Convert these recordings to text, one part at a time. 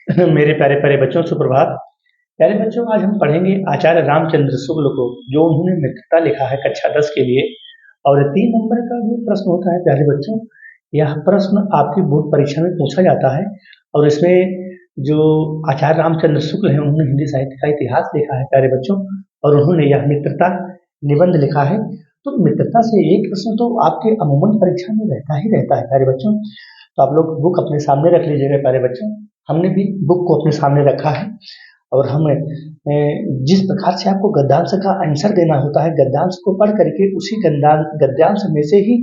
मेरे प्यारे प्यारे बच्चों, सुप्रभात। प्यारे बच्चों, आज हम पढ़ेंगे आचार्य रामचंद्र शुक्ल को, जो उन्होंने मित्रता लिखा है कक्षा 10 के लिए। और 3 नंबर का जो प्रश्न होता है प्यारे बच्चों, यह प्रश्न आपकी बोर्ड परीक्षा में पूछा जाता है। और इसमें जो आचार्य रामचंद्र शुक्ल हैं, उन्होंने हिंदी साहित्य का इतिहास लिखा है प्यारे बच्चों, और उन्होंने यह मित्रता निबंध लिखा है। तो मित्रता से एक प्रश्न तो आपके अमूमन परीक्षा में रहता ही रहता है प्यारे बच्चों। तो आप लोग बुक अपने सामने रख लीजिएगा प्यारे बच्चों। हमने भी बुक को अपने सामने रखा है, और हमें जिस प्रकार से आपको गद्यांश का आंसर देना होता है, गद्यांश को पढ़ करके उसी गद्यांश में से ही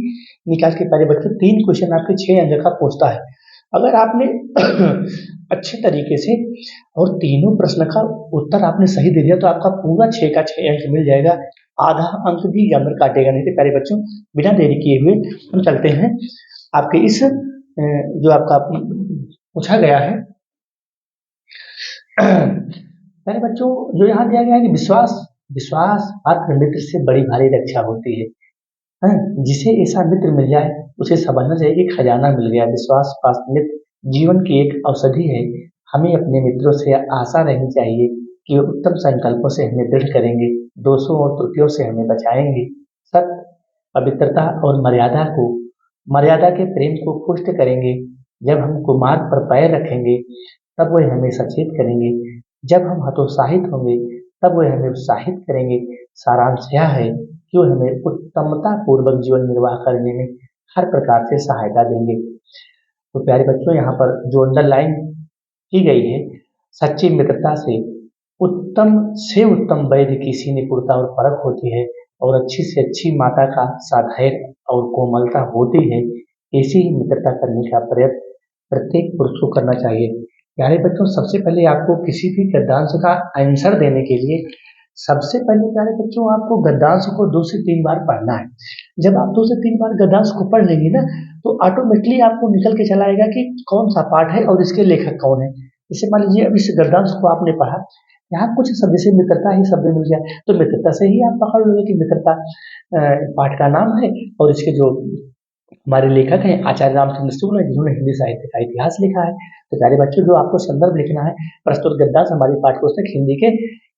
निकाल के प्यारे बच्चों 3 क्वेश्चन आपके 6 अंक का पूछता है। अगर आपने अच्छे तरीके से और तीनों प्रश्न का उत्तर आपने सही दे दिया, तो आपका पूरा 6 का 6 अंक मिल जाएगा। आधा अंक भी एग्जामिनर काटेगा नहीं। तो प्यारे बच्चों, बिना देरी किए हुए हम चलते हैं आपके इस जो आपका पूछा गया है। प्यारे बच्चों, जो यहाँ दिया गया है कि विश्वास विश्वास पात्र मित्र से बड़ी भारी रक्षा होती है। जिसे ऐसा मित्र मिल जाए, उसे समझना चाहिए कि खजाना मिल गया। विश्वास पात्र मित्र जीवन की एक औषधि है। हमें अपने मित्रों से आशा रहनी चाहिए कि वे उत्तम संकल्पों से हमें दृढ़ करेंगे, दोषों और त्रुटियों से हमें बचाएंगे। सत्य, पवित्रता और मर्यादा के प्रेम को पुष्ट करेंगे। जब हम कुमार्ग पर पैर रखेंगे, तब वह हमें सचेत करेंगे। जब हम हतोत्साहित होंगे, तब वह हमें उत्साहित करेंगे। सारांश यह है कि वह हमें उत्तमता पूर्वक जीवन निर्वाह करने में हर प्रकार से सहायता देंगे। तो प्यारे बच्चों, यहाँ पर जो अंडरलाइन की गई है, सच्ची मित्रता से उत्तम वैद्य की निपुणता और परख होती है, और अच्छी से अच्छी माता का साधैर्य और कोमलता होती है। ऐसी ही मित्रता करने का प्रयत्न प्रत्येक पुरुष को करना चाहिए। प्यारे बच्चों, सबसे पहले आपको किसी भी गद्यांश का आंसर देने के लिए सबसे पहले प्यारे बच्चों आपको गद्यांश को 2 से 3 बार पढ़ना है। जब आप 2 से 3 बार गद्यांश को पढ़ लेंगे ना, तो ऑटोमेटिकली आपको निकल के चला आएगा कि कौन सा पाठ है और इसके लेखक कौन है। जैसे मान लीजिए, अब इस गद्यांश को आपने पढ़ा, यहाँ कुछ शब्द से मित्रता ही शब्द मिल गया, तो मित्रता से ही आप पकड़ लोगे कि मित्रता पाठ का नाम है। और इसके जो हमारे लेखक हैं आचार्य रामचंद्र शुक्ल, जिन्होंने हिंदी साहित्य का इतिहास लिखा है। तो प्यारे बच्चों, जो आपको संदर्भ लिखना है, प्रस्तुत गद्यांश हमारी पाठ्यपुस्तक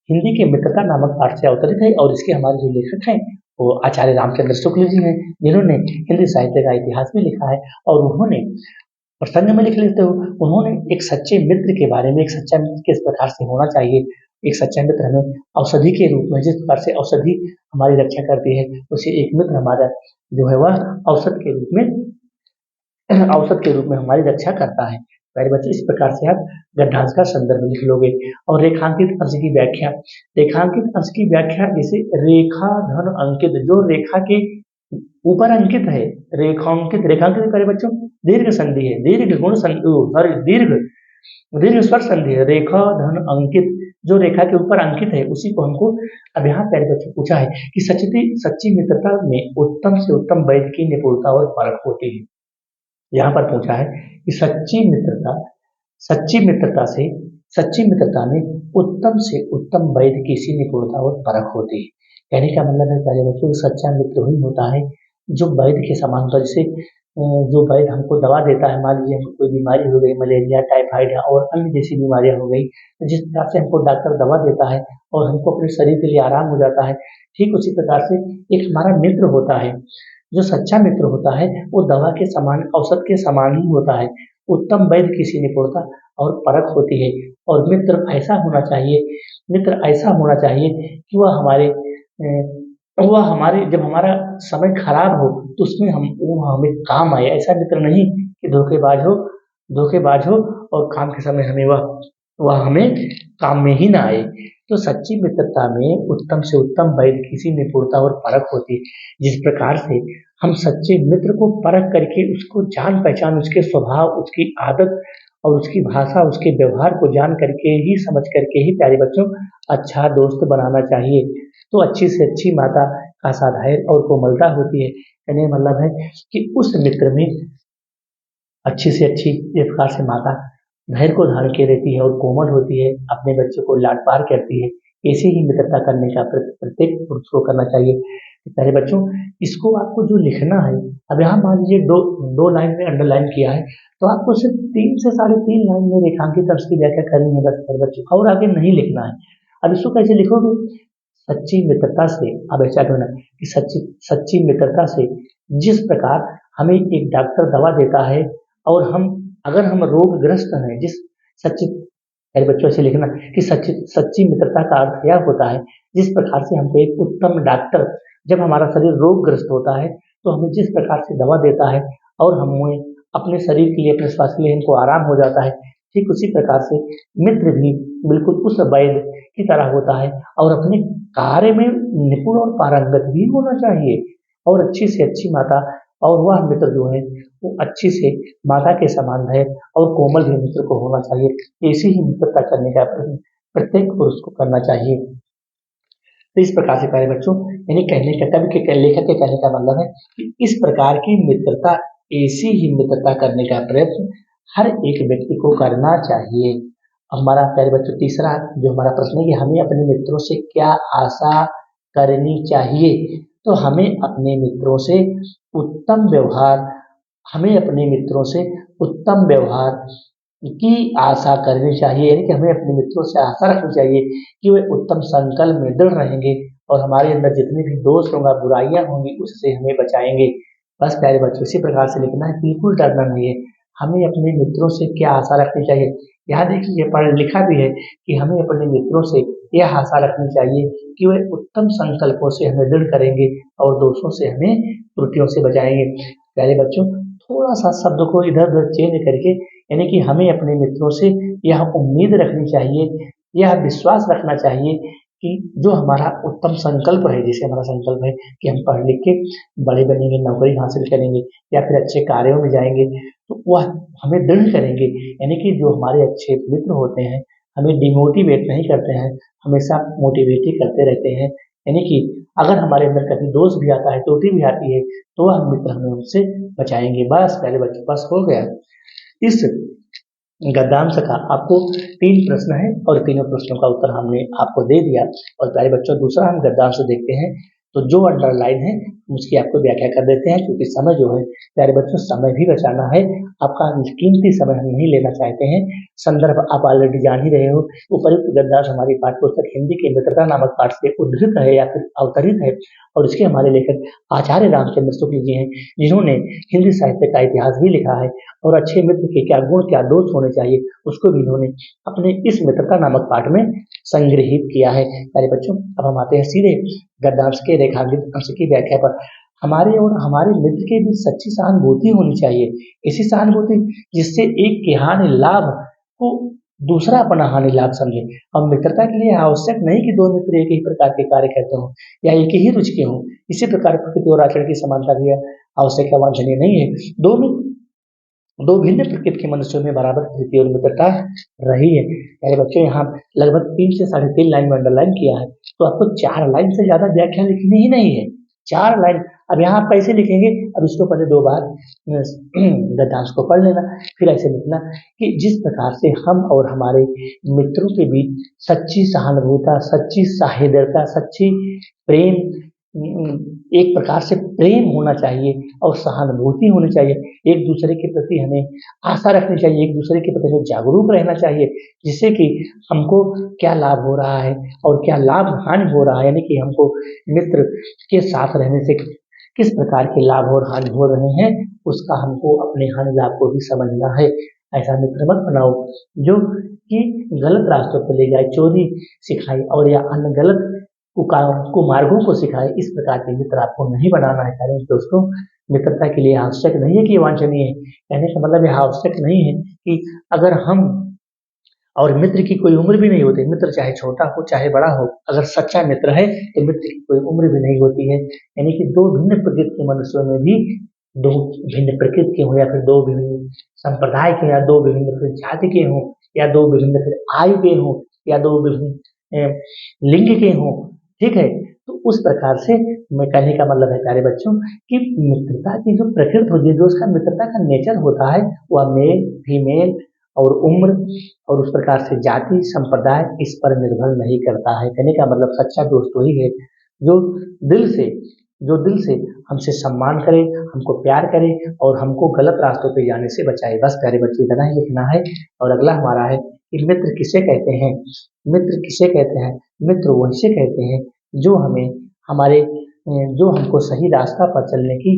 हिंदी के मित्रता नामक पाठ से अवतरित है, और इसके हमारे जो लेखक हैं वो आचार्य रामचंद्र शुक्ल जी हैं, जिन्होंने हिंदी साहित्य का इतिहास भी लिखा है। और उन्होंने प्रसंग में लिख लेते हो, उन्होंने एक सच्चे मित्र के बारे में, एक सच्चा मित्र किस प्रकार से होना चाहिए, एक सच्चा मित्र हमें औषधि के रूप में, जिस प्रकार से औषधि हमारी रक्षा करती है, उसे एक मित्र हमारा जो है वह औसत के रूप में हमारी रक्षा करता है। प्यारे बच्चे, इस प्रकार से आप गद्यांश का संदर्भ लिख लोगे। और रेखांकित अंश की व्याख्या, रेखांकित अंश की व्याख्या जैसे रेखा धन अंकित, जो रेखा के ऊपर अंकित है। रेखांकित प्यारे बच्चों दीर्घ संधि है, दीर्घ स्वर संधि है। रेखा धन अंकित, जो रेखा के ऊपर अंकित है, उसी को हमको अब यहाँ प्यारे बच्चों पूछा है कि सच्ची मित्रता में उत्तम से उत्तम वैद्य की निपुणता और परख होती है। यहाँ पर पूछा है कि सच्ची मित्रता से सच्ची मित्रता में उत्तम से उत्तम वैद्य की निपुणता और परख होती है। कहने का मतलब है प्यारे बच्चों, सच्चा मित्र वही होता है जो वैद्य के समान होता है। जैसे जो वैद्य हमको दवा देता है, मान लीजिए हमको कोई बीमारी हो गई, मलेरिया, टाइफाइड और अन्य जैसी बीमारियां हो गई, तो जिस प्रकार से हमको डॉक्टर दवा देता है और हमको अपने शरीर के लिए आराम हो जाता है, ठीक उसी प्रकार से एक हमारा मित्र होता है। जो सच्चा मित्र होता है वो दवा के समान, औषध के समान ही होता है। उत्तम वैद्य की निपुणता और परख होती है। और मित्र ऐसा होना चाहिए कि वह हमारे जब हमारा समय खराब हो, तो उसमें वो हमें काम आए। ऐसा मित्र नहीं कि धोखेबाज हो और काम के समय वह हमें काम में ही ना आए। तो सच्ची मित्रता में उत्तम से उत्तम वैद्य की निपुणता और परख होती है। जिस प्रकार से हम सच्चे मित्र को परख करके उसको जान पहचान, उसके स्वभाव, उसकी आदत और उसकी भाषा, उसके व्यवहार को जान करके ही, समझ करके ही प्यारे बच्चों अच्छा दोस्त बनाना चाहिए। तो अच्छी से अच्छी माता का साधैर्य और कोमलता होती है। कहने का मतलब है कि उस मित्र में अच्छी से अच्छी एक प्रकार से माता धैर्य को धारण के रहती है और कोमल होती है, अपने बच्चे को लाड प्यार करती है। ऐसी ही मित्रता करने का प्रत्येक पुरुष को करना चाहिए। प्यारे बच्चों, इसको आपको जो लिखना है, अब यहाँ मान लीजिए दो दो लाइन में अंडरलाइन किया है, तो आपको सिर्फ 3 से 3.5 लाइन में रेखांकित अर्थ की व्याख्या करनी है बस प्यारे बच्चों, और आगे नहीं लिखना है। अब इसको कैसे लिखोगे? सच्ची मित्रता से, अब ऐसा होना कि सच्ची सच्ची मित्रता से जिस प्रकार हमें एक डॉक्टर दवा देता है, और हम अगर हम रोगग्रस्त हैं, जिस सच्ची, मेरे बच्चों से लिखना कि सच्ची सच्ची मित्रता का अर्थ यह होता है, जिस प्रकार से हमको एक उत्तम डॉक्टर, जब हमारा शरीर रोगग्रस्त होता है तो हमें जिस प्रकार से दवा देता है और हमें अपने शरीर के लिए, अपने स्वास्थ्य के लिए हमको आराम हो जाता है, ठीक उसी प्रकार से मित्र भी बिल्कुल उस वैद्य की तरह होता है, और अपने कार्य में निपुण और पारंगत भी होना चाहिए, और अच्छी से अच्छी माता, और वह मित्र जो है वो अच्छी से माता के समान है, और कोमल भी मित्र को होना चाहिए। ऐसी ही मित्रता करने का प्रयत्न प्रत्येक पुरुष को करना चाहिए। तो इस प्रकार से प्यारे बच्चों, यानी कहने का, कवि के लेखक के कहने का मतलब है कि इस प्रकार की मित्रता, ऐसी ही मित्रता करने का प्रयत्न हर एक व्यक्ति को करना चाहिए। हमारा प्यारे बच्चों तीसरा जो हमारा प्रश्न है कि हमें अपने मित्रों से क्या आशा करनी चाहिए, तो हमें अपने मित्रों से उत्तम व्यवहार, हमें अपने मित्रों से उत्तम व्यवहार की आशा करनी चाहिए, यानी कि हमें अपने मित्रों से आशा रखनी चाहिए कि वे उत्तम संकल्प में दृढ़ रहेंगे, और हमारे अंदर जितने भी दोष होंगे, बुराइयां होंगी, उससे हमें बचाएंगे। बस प्यारे बच्चों इसी प्रकार से लिखना है, बिल्कुल डरना नहीं है। हमें अपने मित्रों से क्या आशा रखनी चाहिए, यहाँ देखिए पढ़ लिखा भी है कि हमें अपने मित्रों से यह आशा रखनी चाहिए कि वे उत्तम संकल्पों से हमें दृढ़ करेंगे, और दोषों से हमें, त्रुटियों से बचाएंगे। प्यारे बच्चों, थोड़ा सा शब्द को इधर उधर चेंज करके, यानी कि हमें अपने मित्रों से यह उम्मीद रखनी चाहिए, यह विश्वास रखना चाहिए कि जो हमारा उत्तम संकल्प है, जैसे हमारा संकल्प है कि हम पढ़ लिख के बड़े बनेंगे, नौकरी हासिल करेंगे, या फिर अच्छे कार्यों में जाएंगे, तो वह हमें दृढ़ करेंगे। यानी कि जो हमारे अच्छे मित्र होते हैं, हमें डिमोटिवेट नहीं करते हैं, हमेशा मोटिवेट ही करते रहते हैं। यानी कि अगर हमारे अंदर कभी दोष भी आता है, त्रुटि भी आती है, तो वह मित्र हमें उससे बचाएंगे। बस पहले बच्चों पास हो गया। इस गद्यांश का आपको 3 प्रश्न है, और तीनों प्रश्नों का उत्तर हमने आपको दे दिया। और प्यारे बच्चों दूसरा हम गद्यांश देखते हैं, तो जो अंडरलाइन है उसकी आपको व्याख्या कर देते हैं, क्योंकि समय जो है प्यारे बच्चों, समय भी बचाना है, आपका कीमती समय हम नहीं लेना चाहते हैं। संदर्भ आप ऑलरेडी जान ही रहे हो। उपयुक्त गद्यांश हमारी पाठ्यपुस्तक हिंदी के मित्रता नामक पाठ से उद्धृत है या फिर अवतरित है, और इसके हमारे लेखक आचार्य रामचंद्र शुक्ल जी हैं, जिन्होंने हिंदी साहित्य का इतिहास भी लिखा है, और अच्छे मित्र के क्या गुण क्या दोष होने चाहिए उसको भी इन्होंने अपने इस मित्रता नामक पाठ में संग्रहित किया है। प्यारे बच्चों, अब हम आते हैं सीधे गद्यांश के रेखांकित अंश की व्याख्या पर। हमारे और हमारे मित्र के बीच सच्ची सहानुभूति होनी चाहिए, ऐसी सहानुभूति जिससे एक के हानि लाभ को दूसरा अपना हानि लाभ समझे। और मित्रता के लिए आवश्यक नहीं कि दो मित्र एक ही प्रकार के कार्य करते हों या एक ही रुचि के हों। इसी प्रकार प्रकृति और आचरण की समानता भी आवश्यक या वांछनीय नहीं है। दो भिन्न प्रकृति के मनुष्यों में बराबर प्रीति और मित्रता रही है। मेरे बच्चों, यहाँ लगभग 3 से 3.5 लाइन में अंडरलाइन किया है, तो आपको 4 लाइन से ज्यादा व्याख्या लिखनी ही नहीं है। 4 लाइन। अब यहाँ आप कैसे लिखेंगे? अब इसको पहले 2 बार गद्यांश को पढ़ लेना, फिर ऐसे लिखना कि जिस प्रकार से हम और हमारे मित्रों के बीच सच्ची सहानुभूता, सच्ची साहृदयता, सच्ची प्रेम, एक प्रकार से प्रेम होना चाहिए और सहानुभूति होनी चाहिए। एक दूसरे के प्रति हमें आशा रखनी चाहिए, एक दूसरे के प्रति हमें जागरूक रहना चाहिए, जिससे कि हमको क्या लाभ हो रहा है और क्या लाभ हानि हो रहा है, यानी कि हमको मित्र के साथ रहने से किस प्रकार के लाभ और हानि हो रहे हैं, उसका हमको अपने हानि लाभ को भी समझना है। ऐसा मित्र मत बनाओ जो कि गलत रास्तों पर ले जाए, चोरी सिखाए और या अन्य गलत कुमार्गों को सिखाए। इस प्रकार के मित्र आपको नहीं बनाना है। कारण दोस्तों, मित्रता के लिए आवश्यक नहीं है कि ये वांछनीय है। कहने का मतलब यह आवश्यक नहीं है कि अगर हम और मित्र की कोई उम्र भी नहीं होती, मित्र चाहे छोटा हो चाहे बड़ा हो, अगर सच्चा मित्र है तो मित्र की कोई उम्र भी नहीं होती है। यानी कि दो भिन्न प्रकृति के मनुष्यों में भी, दो भिन्न प्रकृति के हों या फिर दो विभिन्न संप्रदाय के, या दो विभिन्न फिर जाति के हों, या दो विभिन्न फिर आयु के हों, या दो विभिन्न लिंग के हों, ठीक है। तो उस प्रकार से मैं कहने का मतलब है प्यारे बच्चों कि मित्रता की जो प्रकृति होती है, जो उसका मित्रता का नेचर होता है, वह मेल फीमेल और उम्र और उस प्रकार से जाति संप्रदाय इस पर निर्भर नहीं करता है। कहने का मतलब सच्चा दोस्त वही है जो दिल से जो दिल से हमसे सम्मान करे, हमको प्यार करे और हमको गलत रास्तों पे जाने से बचाए। बस प्यारे बच्चे इतना ही लिखना है। और अगला हमारा है कि मित्र किसे कहते हैं? मित्र किसे कहते हैं? मित्र वैसे कहते हैं जो हमें हमारे जो हमको सही रास्ता पर चलने की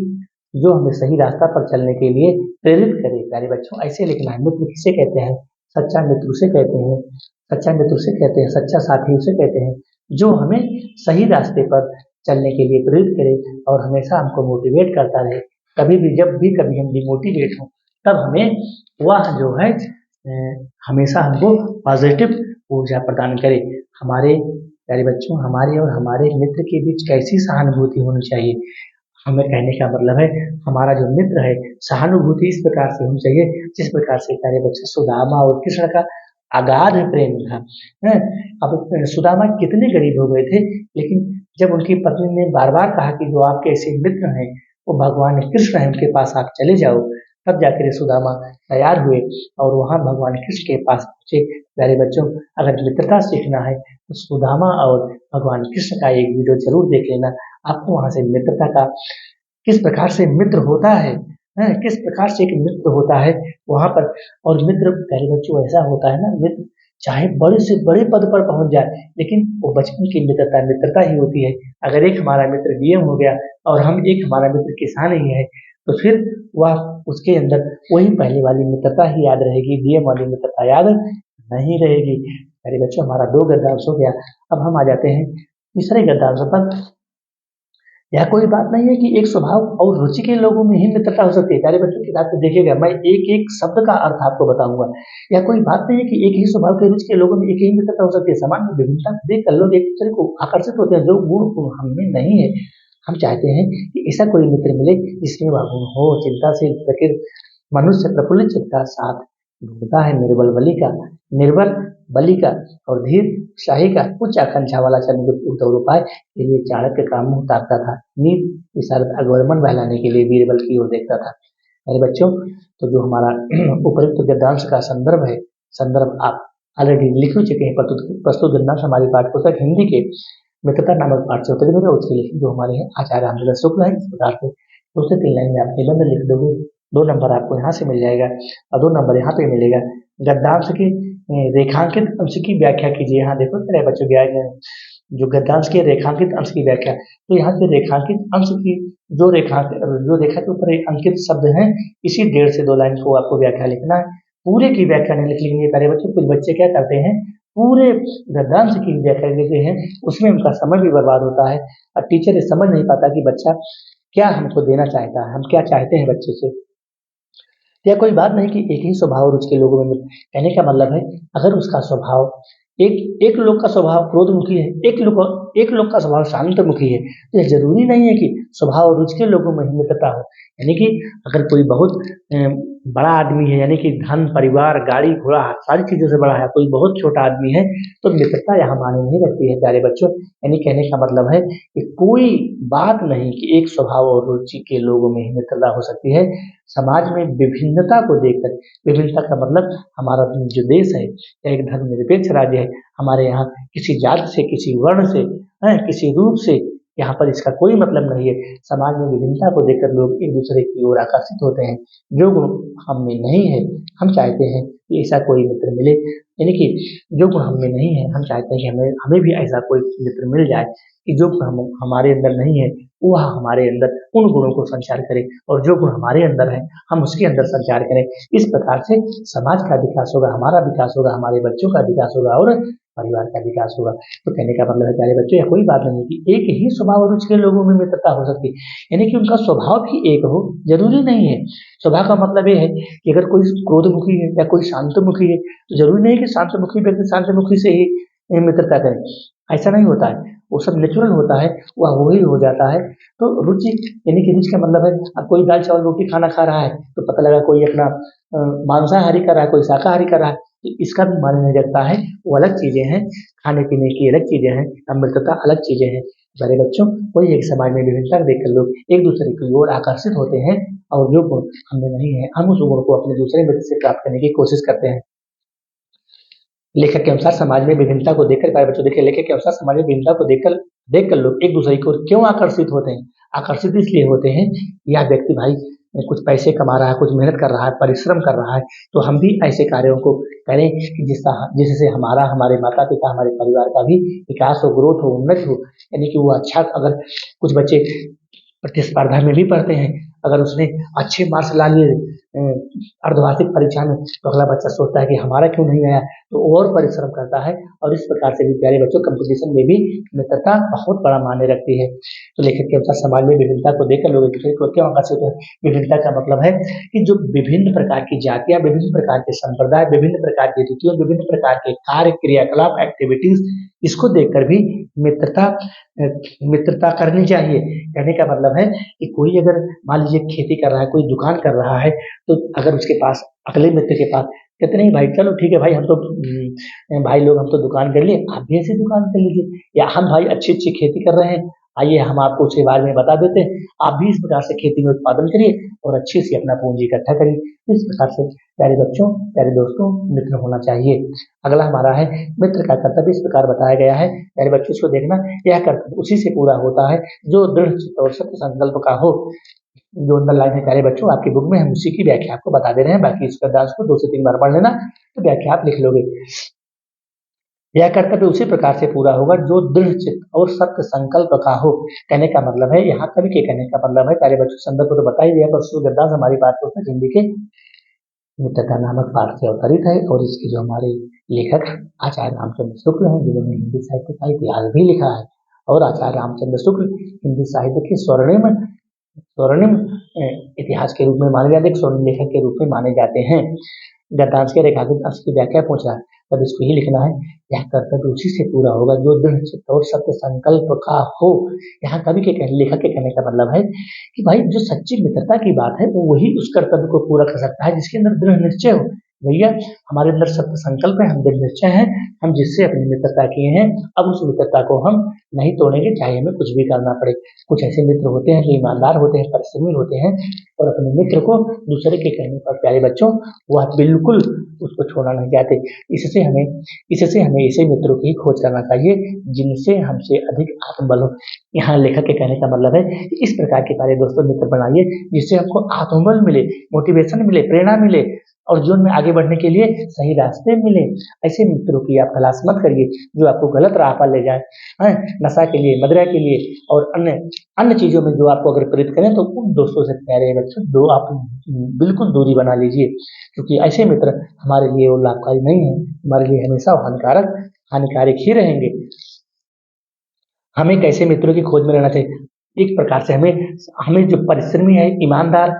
जो हमें सही रास्ता पर चलने के लिए प्रेरित करे। प्यारे बच्चों ऐसे लिखना है। मित्र किसे कहते हैं? सच्चा मित्र उसे कहते हैं, सच्चा मित्र उसे कहते हैं, सच्चा साथी उसे कहते हैं जो हमें सही रास्ते पर चलने के लिए प्रेरित करे और हमेशा हमको मोटिवेट करता रहे। कभी भी जब भी कभी हम डिमोटिवेट हों तब हमें वह जो है हमेशा हमको पॉजिटिव ऊर्जा प्रदान करे। हमारे प्यारे बच्चों, हमारे और हमारे मित्र के बीच कैसी सहानुभूति होनी चाहिए? हमें कहने का मतलब है हमारा जो मित्र है सहानुभूति इस प्रकार से होनी चाहिए जिस प्रकार से प्यारे बच्चे सुदामा और कृष्ण का अगाध प्रेम था। हैं? अब सुदामा कितने गरीब हो गए थे, लेकिन जब उनकी पत्नी ने बार बार कहा कि जो आपके ऐसे मित्र हैं वो भगवान कृष्ण है, उनके पास आप चले जाओ, तब जाकर सुदामा तैयार हुए और वहाँ भगवान कृष्ण के पास पहुंचे। प्यारे बच्चों, अगर मित्रता सीखना है तो सुदामा और भगवान कृष्ण का एक वीडियो जरूर देख लेना। आपको वहाँ से मित्रता का किस प्रकार से मित्र होता है, किस प्रकार से एक मित्र होता है वहाँ पर। और मित्र प्यारे बच्चों ऐसा होता है ना, मित्र चाहे बड़े से बड़े पद पर पहुंच जाए लेकिन वो बचपन की मित्रता मित्रता ही होती है। अगर एक हमारा मित्र डीएम हो गया और हम एक हमारा मित्र किसान ही है तो फिर वह उसके अंदर वही पहले वाली मित्रता ही याद रहेगी, डीएम वाली मित्रता याद नहीं रहेगी। प्यारे बच्चों, हमारा 2 गद्यांश हो गया। अब हम आ जाते हैं तीसरे गद्यांश पर। यह कोई बात नहीं है कि एक स्वभाव और रुचि के लोगों में ही मित्रता हो सकती है। प्यारे बच्चों, किताब को देखिएगा, मैं एक एक शब्द का अर्थ आपको बताऊंगा। यह कोई बात नहीं है कि एक ही स्वभाव के रुचि के लोगों में एक ही मित्रता हो सकती है। समाज में विभिन्नता देखकर लोग एक दूसरे को आकर्षित होते हैं। जो गुण हम में नहीं है, हम चाहते हैं कि ऐसा कोई मित्र मिले जिसमें वह गुण हो। चिंताशील प्रकृति मनुष्य प्रफुल्लित चित्त का साथ ढूंढता है, निर्बल बलि का और धीर शाही का उच्च आकांक्षा वाला चंद्रगुप्त उपाय के लिए चाणक्य का मुंह ताकता था। नीत विशारद अगवर्मन बहलाने के लिए बीरबल की ओर देखता था। मेरे बच्चों, तो जो हमारा उपयुक्त गद्यांश का संदर्भ आप ऑलरेडी लिख चुके हैं। प्रस्तुत गद्यांश हमारी पाठ्यपुस्तक हिंदी के मित्रता नामक पाठ से उत्तर में उसके लिखे जो हमारे हैं आचार्य रामचंद्र शुक्ल है। इस प्रकार से 2 से 3 लाइन में आप निबंध लिख दोगे, 2 नंबर आपको यहाँ से मिल जाएगा और 2 नंबर यहाँ पे मिलेगा। गद्यांश की रेखांकित अंश की व्याख्या कीजिए। यहाँ देखो मेरे बच्चों जो गद्यांश के रेखांकित अंश की व्याख्या, तो यहाँ पे रेखांकित अंश की जो रेखा के ऊपर अंकित शब्द हैं, इसी 1.5 से 2 लाइन को आपको व्याख्या लिखना है। पूरे की व्याख्या नहीं लिखनी है प्यारे बच्चों। कुछ बच्चे क्या करते हैं, पूरे गद्यांश की व्याख्या लिखते हैं, उसमें उनका समय भी बर्बाद होता है और टीचर ये समझ नहीं पाता कि बच्चा क्या हमको देना चाहता है, हम क्या चाहते हैं बच्चे से। यह कोई बात नहीं कि एक ही स्वभाव और उसके लोगों में कहने का मतलब है अगर उसका स्वभाव एक लोग का स्वभाव क्रोधमुखी है, एक लोग का स्वभाव शांतमुखी है, तो यह जरूरी नहीं है कि स्वभाव और उसके लोगों में ही मित्रता हो। यानी कि अगर कोई बहुत बड़ा आदमी है, यानी कि धन परिवार गाड़ी घोड़ा सारी चीजों से बड़ा है, कोई बहुत छोटा आदमी है, तो मित्रता यहाँ मायने नहीं रखती है प्यारे बच्चों। यानी कहने का मतलब है कि कोई बात नहीं कि एक स्वभाव और रुचि के लोगों में ही मित्रता हो सकती है। समाज में विभिन्नता को देखकर, विभिन्नता का मतलब हमारा जो देश है यह एक धर्मनिरपेक्ष राज्य है। हमारे यहाँ किसी जाति से, किसी वर्ण से, किसी रूप से यहाँ पर इसका कोई मतलब नहीं है। समाज में विभिन्नता को देखकर लोग एक दूसरे की ओर आकर्षित होते हैं। जो गुण हम में नहीं है, हम चाहते हैं कि ऐसा कोई मित्र मिले। यानी कि जो गुण हम में नहीं है, हम चाहते हैं कि हमें भी ऐसा कोई मित्र मिल जाए कि जो गुण हमारे अंदर नहीं है वह हमारे अंदर उन गुणों को संचार करे, और जो गुण हमारे अंदर है हम उसके अंदर संचार करें। इस प्रकार से समाज का विकास होगा, हमारा विकास होगा, हमारे बच्चों का विकास होगा और परिवार का विकास होगा। तो कहने का मतलब है प्यारे बच्चों, यह कोई बात नहीं कि एक ही स्वभाव और रुचि के लोगों में मित्रता हो सकती है, यानी कि उनका स्वभाव भी एक हो, जरूरी नहीं है। स्वभाव का मतलब ये है कि अगर कोई क्रोधमुखी है या कोई शांतमुखी है तो जरूरी नहीं कि शांतमुखी व्यक्ति शांतमुखी से ही मित्रता करें, ऐसा नहीं होता है। वो सब नेचुरल होता है, वह वही हो जाता है। तो रुचि, यानी कि रुचि का मतलब है अब कोई दाल चावल रोटी खाना खा रहा है तो पता लगा कोई अपना मांसाहारी कर रहा है, कोई शाकाहारी कर रहा है, तो इसका भी मायने नहीं रखता है। वो अलग चीजें हैं, खाने पीने की अलग चीजें हैं, मित्रता अलग चीजें हैं। मेरे बच्चों, कोई एक समाज में विभिन्नता देखकर लोग एक दूसरे की ओर आकर्षित होते हैं और जो गुण हमें नहीं है हम उस गुण को अपने दूसरे मित्र से प्राप्त करने की कोशिश करते हैं। लेखक के अनुसार समाज में विभिन्नता को देखकर, प्यारे बच्चों देखिए, लेखक के अनुसार समाज में विभिन्नता को देखकर देखकर लोग एक दूसरे की ओर क्यों आकर्षित होते हैं। आकर्षित इसलिए होते हैं, यह व्यक्ति भाई कुछ पैसे कमा रहा है, कुछ मेहनत कर रहा है, परिश्रम कर रहा है, तो हम भी ऐसे कार्यों को करें कि जिससे हमारा, हमारे माता-पिता, हमारे परिवार का भी विकास हो, ग्रोथ हो, उन्नति हो। यानी कि वो अच्छा, अगर कुछ बच्चे प्रतिस्पर्धा में भी पढ़ते हैं, अगर उसने अच्छे मार्क्स ला लिए अर्धवार्षिक परीक्षा में, तो अगला बच्चा सोचता है कि हमारा क्यों नहीं आया, तो और परिश्रम करता है। और इस प्रकार से भी प्यारे बच्चों कंपटीशन में भी मित्रता बहुत बड़ा मायने रखती है। तो लेखक के अनुसार समाज में विभिन्नता को देखकर लोग एक दूसरे को क्यों आकर्षित होते हैं? विभिन्नता का मतलब है कि जो विभिन्न प्रकार की जातियां, विभिन्न प्रकार के संप्रदाय, विभिन्न प्रकार की रीतियों, विभिन्न प्रकार के कार्य, क्रियाकलाप, एक्टिविटीज, इसको देखकर भी मित्रता मित्रता करनी चाहिए। कहने का मतलब है कि कोई अगर मान लीजिए खेती कर रहा है, कोई दुकान कर रहा है, तो अगर उसके पास, अगले मित्र के पास कहते नहीं भाई चलो ठीक है भाई, हम तो भाई लोग हम तो दुकान कर लिए, आप भी ऐसी दुकान कर लीजिए, या हम भाई अच्छी अच्छी खेती कर रहे हैं, आइए हम आपको उसके बारे में बता देते हैं, आप भी इस प्रकार से खेती में उत्पादन करिए और अच्छे से अपना पूंजी इकट्ठा करिए। इस प्रकार से प्यारे बच्चों, प्यारे दोस्तों, मित्र होना चाहिए। अगला हमारा है मित्र का कर्तव्य, इस प्रकार बताया गया है। प्यारे बच्चों, इसको देखना, यह कर्तव्य उसी से पूरा होता है जो दृढ़ चित्त और सत्य संकल्प का हो। जो अंदर लाइन है प्यारे बच्चों आपकी बुक में, हम उसी की व्याख्या आपको बता दे रहे हैं, बाकी इस पदार्थ को 2 से 3 बार पढ़ लेना, तो व्याख्या आप लिख लोगे। यह कर्तव्य उसी प्रकार से पूरा होगा जो दृढ़ चित्त और सत्य संकल्प का हो। कहने का मतलब है, यहाँ कवि के कहने का मतलब है, प्यारे बच्चों संदर्भ को तो बता ही दिया, पर सूर्यदास हमारी बात को हिंदी के मित्रता नामक पाठ से अवतरित है, और इसके जो हमारे लेखक आचार्य रामचंद्र शुक्ल हैं, जिन्होंने हिंदी साहित्य का इतिहास भी लिखा है, और आचार्य रामचंद्र शुक्ल हिंदी साहित्य के स्वर्णिम स्वर्णिम इतिहास के रूप में माने जाते, स्वर्णिम लेखक के रूप में माने जाते हैं। गद्यांश के रेखांकित अंश की व्याख्या पूछ रहा है, तब इसको ही लिखना है, यह कर्तव्य उसी से पूरा होगा जो दृढ़ चित्त और सत्य संकल्प का हो। यहाँ कवि के कहने, लेखक के कहने का मतलब है कि भाई जो सच्ची मित्रता की बात है, वो वही उस कर्तव्य को पूरा कर सकता है जिसके अंदर दृढ़ निश्चय हो। भैया हमारे अंदर सत्य संकल्प है, हम दृढ़ निश्चय हैं, हम जिससे अपनी मित्रता किए हैं, अब उस मित्रता को हम नहीं तोड़ेंगे, चाहे हमें कुछ भी करना पड़े। कुछ ऐसे मित्र होते हैं जो ईमानदार होते हैं, परिश्रमी होते हैं, और अपने मित्र को दूसरे के कहने पर प्यारे बच्चों वह बिल्कुल उसको छोड़ना नहीं चाहते। इससे हमें ऐसे मित्रों की खोज करना चाहिए जिनसे हमसे अधिक आत्मबल हो। यहाँ लेखक के कहने का मतलब है कि इस प्रकार के प्यारे दोस्तों मित्र बनाइए जिससे आपको आत्मबल मिले, मोटिवेशन मिले, प्रेरणा मिले, और जीवन में आगे बढ़ने के लिए सही रास्ते मिले। ऐसे मित्रों की आप तलाश मत करिए जो आपको गलत राह पर ले जाए, नशा के लिए, मदिरा के लिए और अन्य अन्य चीजों में जो आपको अगर प्रेरित करें, तो उन दोस्तों से प्यारे बच्चों दो आप बिल्कुल दूरी बना लीजिए, क्योंकि ऐसे मित्र हमारे लिए वो लाभकारी नहीं है, हमारे लिए हमेशा हानिकारक ही रहेंगे। हमें कैसे मित्रों की खोज में रहना चाहिए? एक प्रकार से हमें हमें जो परिश्रमी है, ईमानदार,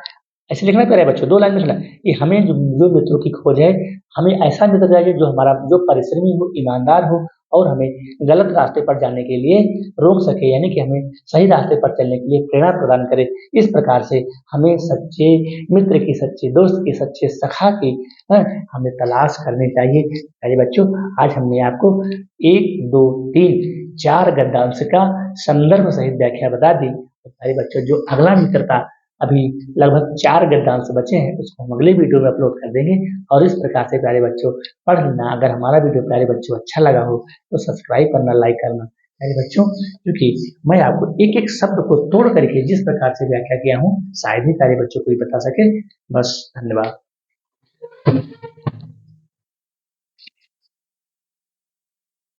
ऐसे लिखना प्यारे बच्चों, 2 लाइन में लिखना है कि हमें जो मित्रों की खोज है, हमें ऐसा मित्र चाहिए जो परिश्रमी हो, ईमानदार हो, और हमें गलत रास्ते पर जाने के लिए रोक सके, यानी कि हमें सही रास्ते पर चलने के लिए प्रेरणा प्रदान करे। इस प्रकार से हमें सच्चे मित्र की, सच्चे दोस्त की, सच्चे सखा की हमें तलाश करनी चाहिए। प्यारे बच्चों, आज हमने आपको 1, 2, 3, 4 गद्यांश का संदर्भ सहित व्याख्या बता दी। तो प्यारे बच्चों, जो अगला मित्रता अभी लगभग 4 गद्यांश बचे हैं, उसको हम अगले वीडियो में अपलोड कर देंगे। और इस प्रकार से प्यारे बच्चों पढ़ लेना। अगर हमारा वीडियो प्यारे बच्चों अच्छा लगा हो तो सब्सक्राइब करना, लाइक करना प्यारे बच्चों, क्योंकि मैं आपको एक एक शब्द को तोड़ करके जिस प्रकार से व्याख्या किया हूँ, शायद ही प्यारे बच्चों को ही बता सके। बस, धन्यवाद।